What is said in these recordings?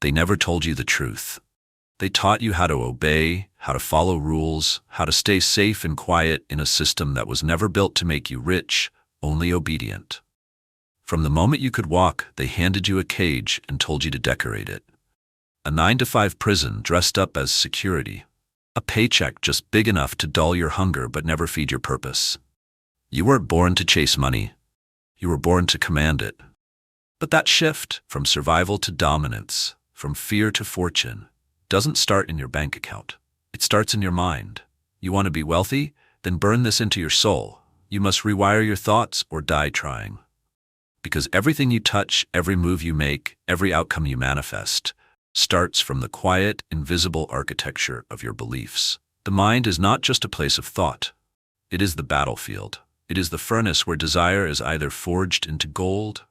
They never told you the truth. They taught you how to obey, how to follow rules, how to stay safe and quiet in a system that was never built to make you rich, only obedient. From the moment you could walk, they handed you a cage and told you to decorate it. A 9-to-5 prison dressed up as security. A paycheck just big enough to dull your hunger but never feed your purpose. You weren't born to chase money. You were born to command it. But that shift from survival to dominance, from fear to fortune, doesn't start in your bank account. It starts in your mind. You want to be wealthy? Then burn this into your soul. You must rewire your thoughts or die trying. Because everything you touch, every move you make, every outcome you manifest, starts from the quiet, invisible architecture of your beliefs. The mind is not just a place of thought. It is the battlefield. It is the furnace where desire is either forged into gold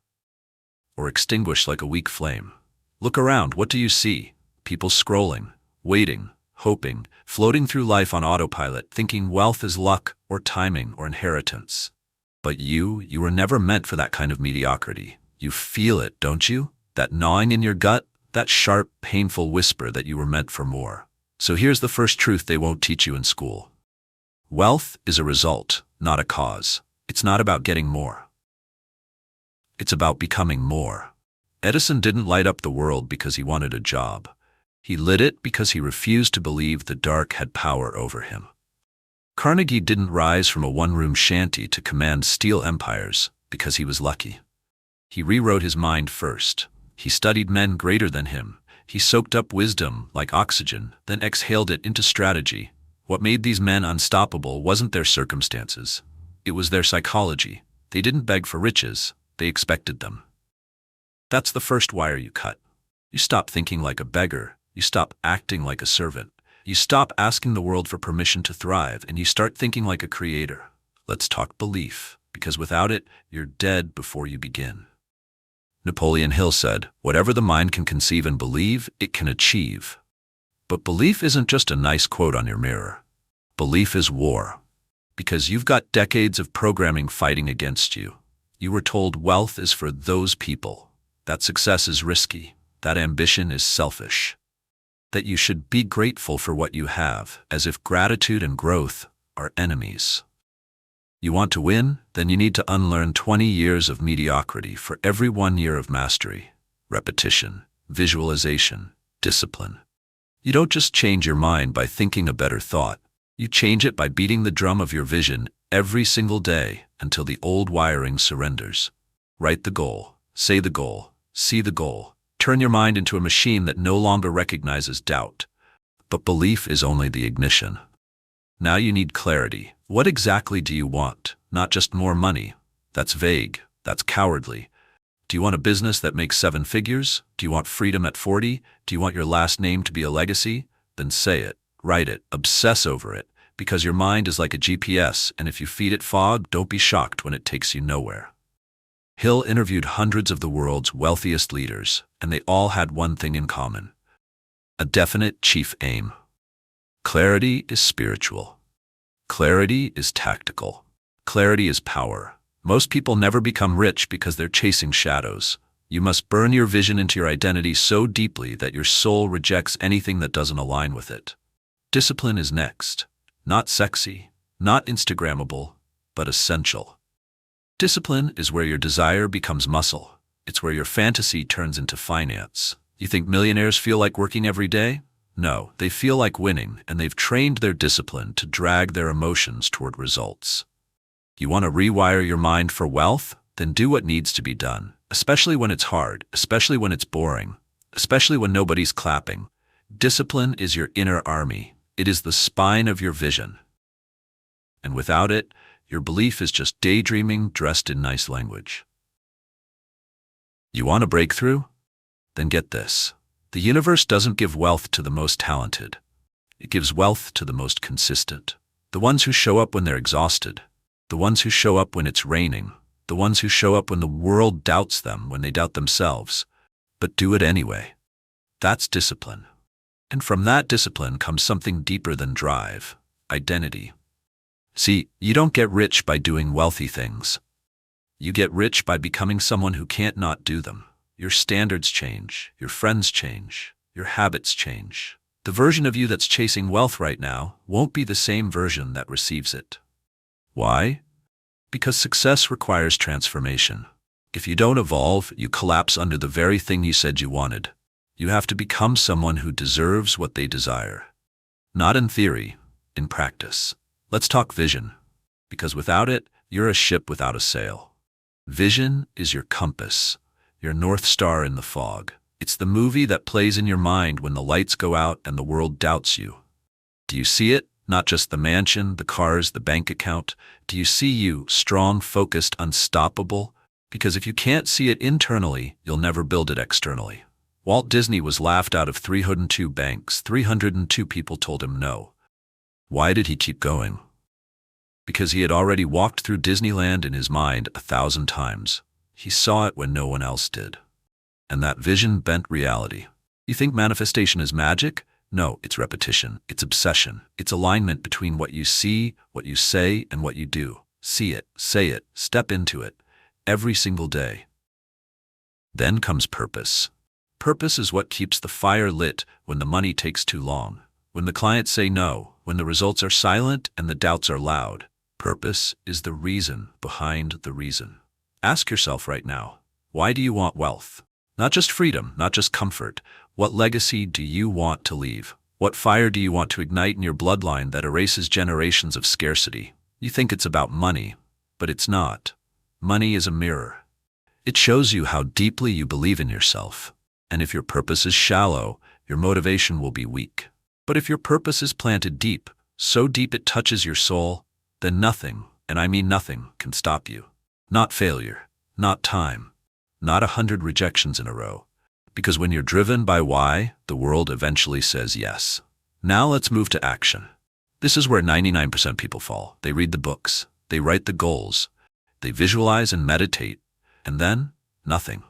or extinguished like a weak flame. Look around. What do you see? People scrolling, waiting, hoping, floating through life on autopilot, thinking wealth is luck or timing or inheritance. But you were never meant for that kind of mediocrity. You feel it, don't you? That gnawing in your gut, that sharp, painful whisper that you were meant for more. So here's the first truth they won't teach you in school. Wealth is a result, not a cause. It's not about getting more. It's about becoming more. Edison didn't light up the world because he wanted a job. He lit it because he refused to believe the dark had power over him. Carnegie didn't rise from a one-room shanty to command steel empires because he was lucky. He rewrote his mind first. He studied men greater than him. He soaked up wisdom like oxygen, then exhaled it into strategy. What made these men unstoppable wasn't their circumstances. It was their psychology. They didn't beg for riches. They expected them. That's the first wire you cut. You stop thinking like a beggar. You stop acting like a servant. You stop asking the world for permission to thrive, and you start thinking like a creator. Let's talk belief, because without it, you're dead before you begin. Napoleon Hill said, "Whatever the mind can conceive and believe, it can achieve." But belief isn't just a nice quote on your mirror. Belief is war. Because you've got decades of programming fighting against you. You were told wealth is for those people, that success is risky, that ambition is selfish, that you should be grateful for what you have, as if gratitude and growth are enemies. You want to win? Then you need to unlearn 20 years of mediocrity for every 1 year of mastery, repetition, visualization, discipline. You don't just change your mind by thinking a better thought. You change it by beating the drum of your vision every single day until the old wiring surrenders. Write the goal, say the goal, see the goal. Turn your mind into a machine that no longer recognizes doubt. But belief is only the ignition. Now you need clarity. What exactly do you want? Not just more money. That's vague. That's cowardly. Do you want a business that makes 7 figures? Do you want freedom at 40? Do you want your last name to be a legacy? Then say it, write it, obsess over it, because your mind is like a GPS, and if you feed it fog, don't be shocked when it takes you nowhere. Hill interviewed hundreds of the world's wealthiest leaders, and they all had one thing in common: a definite chief aim. Clarity is spiritual. Clarity is tactical. Clarity is power. Most people never become rich because they're chasing shadows. You must burn your vision into your identity so deeply that your soul rejects anything that doesn't align with it. Discipline is next. Not sexy, not Instagrammable, but essential. Discipline is where your desire becomes muscle. It's where your fantasy turns into finance. You think millionaires feel like working every day? No, they feel like winning, and they've trained their discipline to drag their emotions toward results. You want to rewire your mind for wealth? Then do what needs to be done, especially when it's hard, especially when it's boring, especially when nobody's clapping. Discipline is your inner army. It is the spine of your vision. And without it, your belief is just daydreaming dressed in nice language. You want a breakthrough? Then get this. The universe doesn't give wealth to the most talented. It gives wealth to the most consistent. The ones who show up when they're exhausted. The ones who show up when it's raining. The ones who show up when the world doubts them, when they doubt themselves. But do it anyway. That's discipline. And from that discipline comes something deeper than drive: identity. See, you don't get rich by doing wealthy things. You get rich by becoming someone who can't not do them. Your standards change, your friends change, your habits change. The version of you that's chasing wealth right now won't be the same version that receives it. Why? Because success requires transformation. If you don't evolve, you collapse under the very thing you said you wanted. You have to become someone who deserves what they desire. Not in theory, in practice. Let's talk vision. Because without it, you're a ship without a sail. Vision is your compass, your North Star in the fog. It's the movie that plays in your mind when the lights go out and the world doubts you. Do you see it? Not just the mansion, the cars, the bank account. Do you see you, strong, focused, unstoppable? Because if you can't see it internally, you'll never build it externally. Walt Disney was laughed out of 302 banks. 302 people told him no. Why did he keep going? Because he had already walked through Disneyland in his mind 1,000 times. He saw it when no one else did. And that vision bent reality. You think manifestation is magic? No, it's repetition, it's obsession, it's alignment between what you see, what you say, and what you do. See it, say it, step into it, every single day. Then comes purpose. Purpose is what keeps the fire lit when the money takes too long, when the clients say no, when the results are silent and the doubts are loud. Purpose is the reason behind the reason. Ask yourself right now, why do you want wealth? Not just freedom, not just comfort. What legacy do you want to leave? What fire do you want to ignite in your bloodline that erases generations of scarcity? You think it's about money, but it's not. Money is a mirror. It shows you how deeply you believe in yourself. And if your purpose is shallow, your motivation will be weak. But if your purpose is planted deep, so deep it touches your soul, then nothing, and I mean nothing, can stop you. Not failure, not time, not 100 rejections in a row. Because when you're driven by why, the world eventually says yes. Now let's move to action. This is where 99% people fall. They read the books, they write the goals, they visualize and meditate, and then nothing.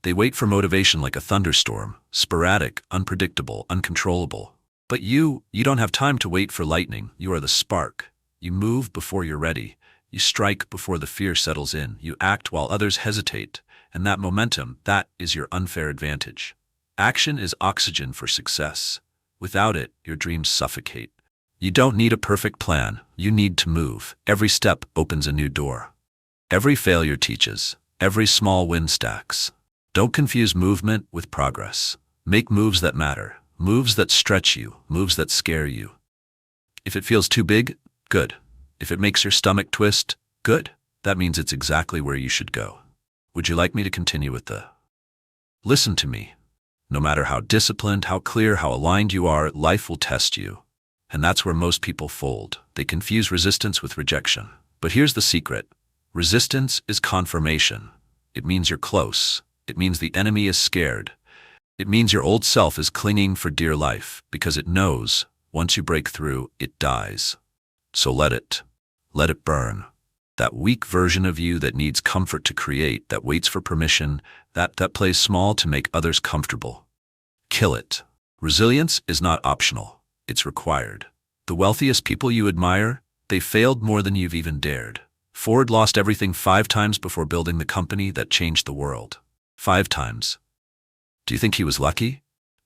They wait for motivation like a thunderstorm, sporadic, unpredictable, uncontrollable. But you don't have time to wait for lightning. You are the spark. You move before you're ready. You strike before the fear settles in. You act while others hesitate. And that momentum, that is your unfair advantage. Action is oxygen for success. Without it, your dreams suffocate. You don't need a perfect plan. You need to move. Every step opens a new door. Every failure teaches. Every small win stacks. Don't confuse movement with progress. Make moves that matter. Moves that stretch you. Moves that scare you. If it feels too big, good. If it makes your stomach twist, good. That means it's exactly where you should go. Would you like me to continue with the? Listen to me. No matter how disciplined, how clear, how aligned you are, life will test you. And that's where most people fold. They confuse resistance with rejection. But here's the secret. Resistance is confirmation. It means you're close. It means the enemy is scared. It means your old self is clinging for dear life because it knows once you break through, it dies. So let it burn. That weak version of you that needs comfort to create, that waits for permission, that plays small to make others comfortable. Kill it. Resilience is not optional. It's required. The wealthiest people you admire, they failed more than you've even dared. Ford lost everything 5 times before building the company that changed the world. 5 times. Do you think he was lucky?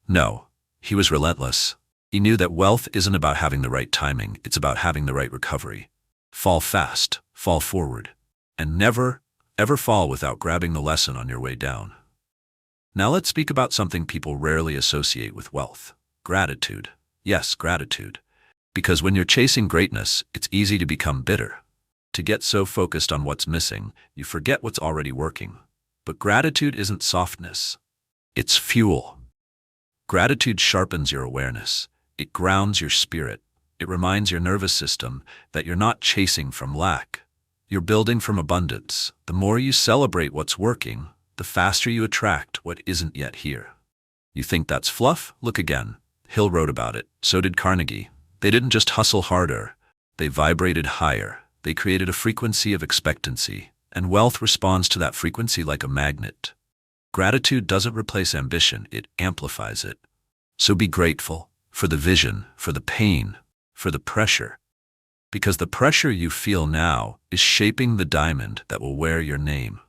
No. He was relentless. He knew that wealth isn't about having the right timing, it's about having the right recovery. Fall fast, fall forward, and never, ever fall without grabbing the lesson on your way down. Now let's speak about something people rarely associate with wealth. Gratitude. Yes, gratitude. Because when you're chasing greatness, it's easy to become bitter. To get so focused on what's missing, you forget what's already working. But gratitude isn't softness. It's fuel. Gratitude sharpens your awareness. It grounds your spirit. It reminds your nervous system that you're not chasing from lack. You're building from abundance. The more you celebrate what's working, the faster you attract what isn't yet here. You think that's fluff? Look again. Hill wrote about it. So did Carnegie. They didn't just hustle harder. They vibrated higher. They created a frequency of expectancy. And wealth responds to that frequency like a magnet. Gratitude doesn't replace ambition. It amplifies it. So be grateful for the vision, for the pain, for the pressure. Because the pressure you feel now is shaping the diamond that will wear your name.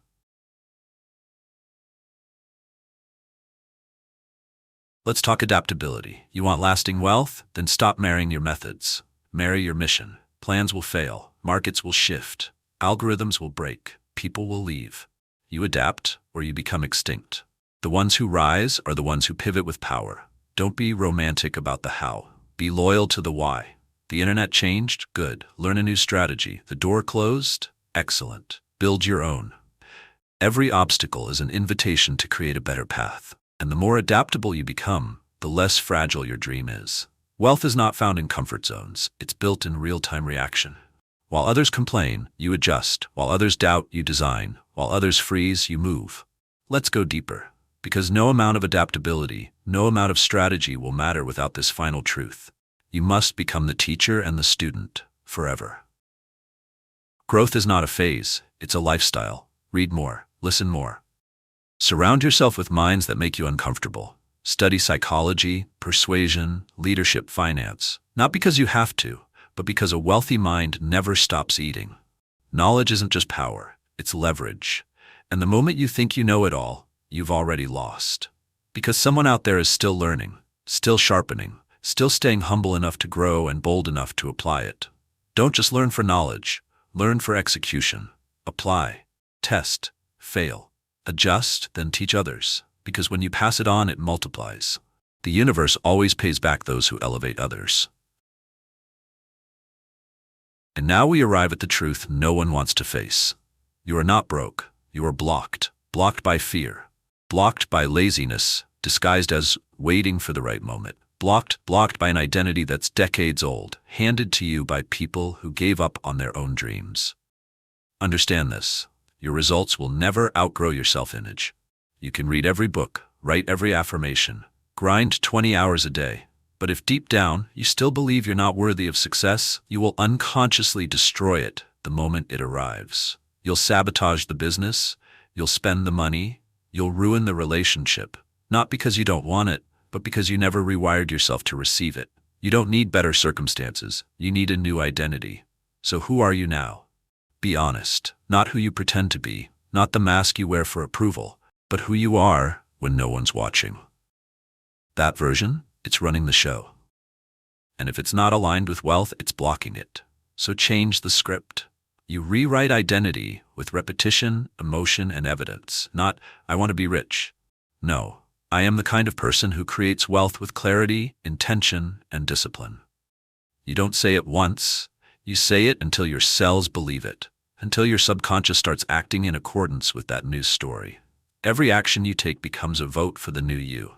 Let's talk adaptability. You want lasting wealth? Then stop marrying your methods. Marry your mission. Plans will fail. Markets will shift. Algorithms will break. People will leave. You adapt, or you become extinct. The ones who rise are the ones who pivot with power. Don't be romantic about the how. Be loyal to the why. The internet changed? Good. Learn a new strategy. The door closed? Excellent. Build your own. Every obstacle is an invitation to create a better path. And the more adaptable you become, the less fragile your dream is. Wealth is not found in comfort zones. It's built in real-time reaction. While others complain, you adjust. While others doubt, you design. While others freeze, you move. Let's go deeper. Because no amount of adaptability, no amount of strategy will matter without this final truth. You must become the teacher and the student forever. Growth is not a phase, it's a lifestyle. Read more, listen more. Surround yourself with minds that make you uncomfortable. Study psychology, persuasion, leadership, finance. Not because you have to, but because a wealthy mind never stops eating. Knowledge isn't just power, it's leverage. And the moment you think you know it all, you've already lost. Because someone out there is still learning, still sharpening, still staying humble enough to grow and bold enough to apply it. Don't just learn for knowledge, learn for execution. Apply, test, fail, adjust, then teach others. Because when you pass it on, it multiplies. The universe always pays back those who elevate others. And now we arrive at the truth no one wants to face. You are not broke. You are blocked. Blocked by fear. Blocked by laziness, disguised as waiting for the right moment. Blocked by an identity that's decades old, handed to you by people who gave up on their own dreams. Understand this. Your results will never outgrow your self-image. You can read every book, write every affirmation, grind 20 hours a day. But if deep down you still believe you're not worthy of success, you will unconsciously destroy it the moment it arrives. You'll sabotage the business, you'll spend the money, you'll ruin the relationship, not because you don't want it, but because you never rewired yourself to receive it. You don't need better circumstances, you need a new identity. So who are you now? Be honest, not who you pretend to be, not the mask you wear for approval, but who you are when no one's watching. That version, it's running the show. And if it's not aligned with wealth, it's blocking it. So change the script. You rewrite identity with repetition, emotion, and evidence, not, I want to be rich. No, I am the kind of person who creates wealth with clarity, intention, and discipline. You don't say it once, you say it until your cells believe it, until your subconscious starts acting in accordance with that new story. Every action you take becomes a vote for the new you.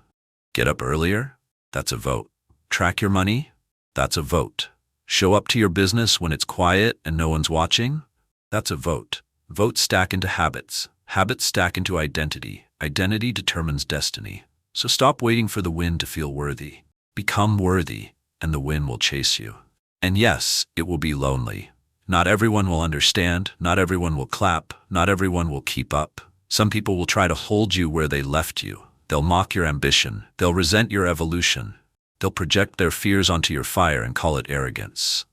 Get up earlier? That's a vote. Track your money? That's a vote. Show up to your business when it's quiet and no one's watching? That's a vote. Votes stack into habits. Habits stack into identity. Identity determines destiny. So stop waiting for the wind to feel worthy. Become worthy, and the wind will chase you. And yes, it will be lonely. Not everyone will understand. Not everyone will clap. Not everyone will keep up. Some people will try to hold you where they left you. They'll mock your ambition. They'll resent your evolution. They'll project their fears onto your fire and call it arrogance.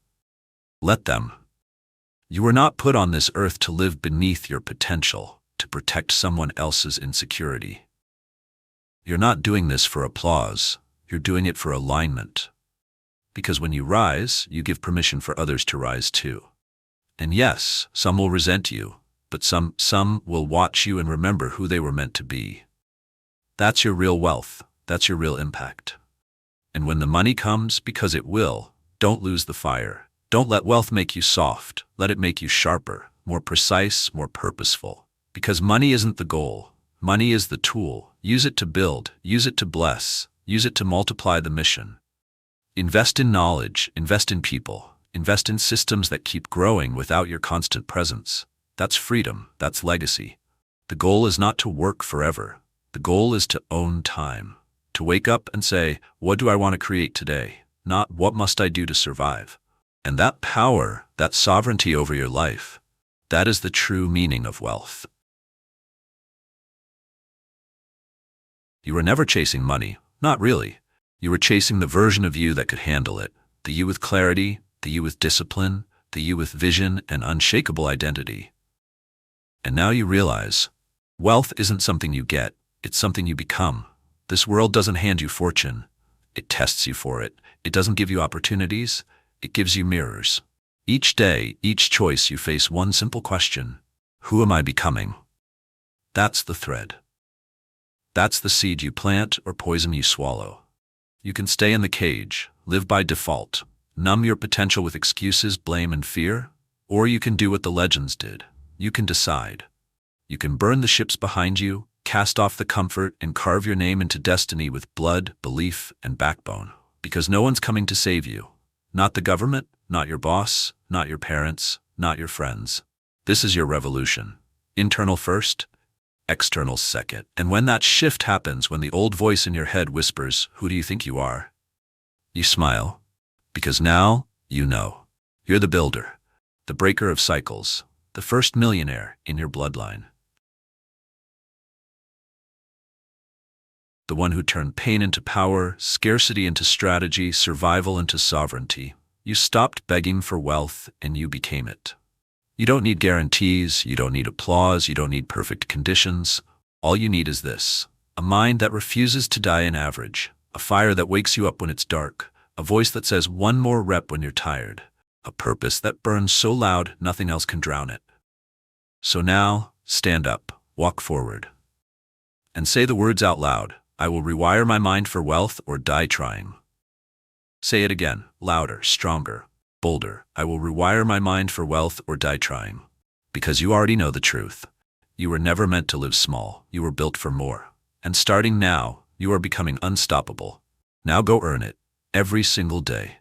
Let them. You were not put on this earth to live beneath your potential, to protect someone else's insecurity. You're not doing this for applause. You're doing it for alignment. Because when you rise, you give permission for others to rise too. And yes, some will resent you, but some will watch you and remember who they were meant to be. That's your real wealth. That's your real impact. And when the money comes, because it will, don't lose the fire. Don't let wealth make you soft. Let it make you sharper, more precise, more purposeful. Because money isn't the goal. Money is the tool. Use it to build. Use it to bless. Use it to multiply the mission. Invest in knowledge. Invest in people. Invest in systems that keep growing without your constant presence. That's freedom. That's legacy. The goal is not to work forever. The goal is to own time. To wake up and say, what do I want to create today? Not what must I do to survive? And that power, that sovereignty over your life, that is the true meaning of wealth. You were never chasing money. Not really. You were chasing the version of you that could handle it. The you with clarity, the you with discipline, the you with vision and unshakable identity. And now you realize, wealth isn't something you get, it's something you become. This world doesn't hand you fortune. It tests you for it. It doesn't give you opportunities. It gives you mirrors. Each day, each choice, you face one simple question. Who am I becoming? That's the thread. That's the seed you plant or poison you swallow. You can stay in the cage, live by default, numb your potential with excuses, blame, and fear, or you can do what the legends did. You can decide. You can burn the ships behind you, cast off the comfort, and carve your name into destiny with blood, belief, and backbone. Because no one's coming to save you. Not the government, not your boss, not your parents, not your friends. This is your revolution. Internal first, external second. And when that shift happens, when the old voice in your head whispers, "Who do you think you are?" you smile. Because now, you know. You're the builder, the breaker of cycles, the first millionaire in your bloodline. The one who turned pain into power, scarcity into strategy, survival into sovereignty. You stopped begging for wealth and you became it. You don't need guarantees, you don't need applause, you don't need perfect conditions. All you need is this: a mind that refuses to die in average, a fire that wakes you up when it's dark, a voice that says one more rep when you're tired, a purpose that burns so loud nothing else can drown it. So now, stand up, walk forward, and say the words out loud. I will rewire my mind for wealth or die trying. Say it again, louder, stronger, bolder. I will rewire my mind for wealth or die trying. Because you already know the truth. You were never meant to live small. You were built for more. And starting now, you are becoming unstoppable. Now go earn it, every single day.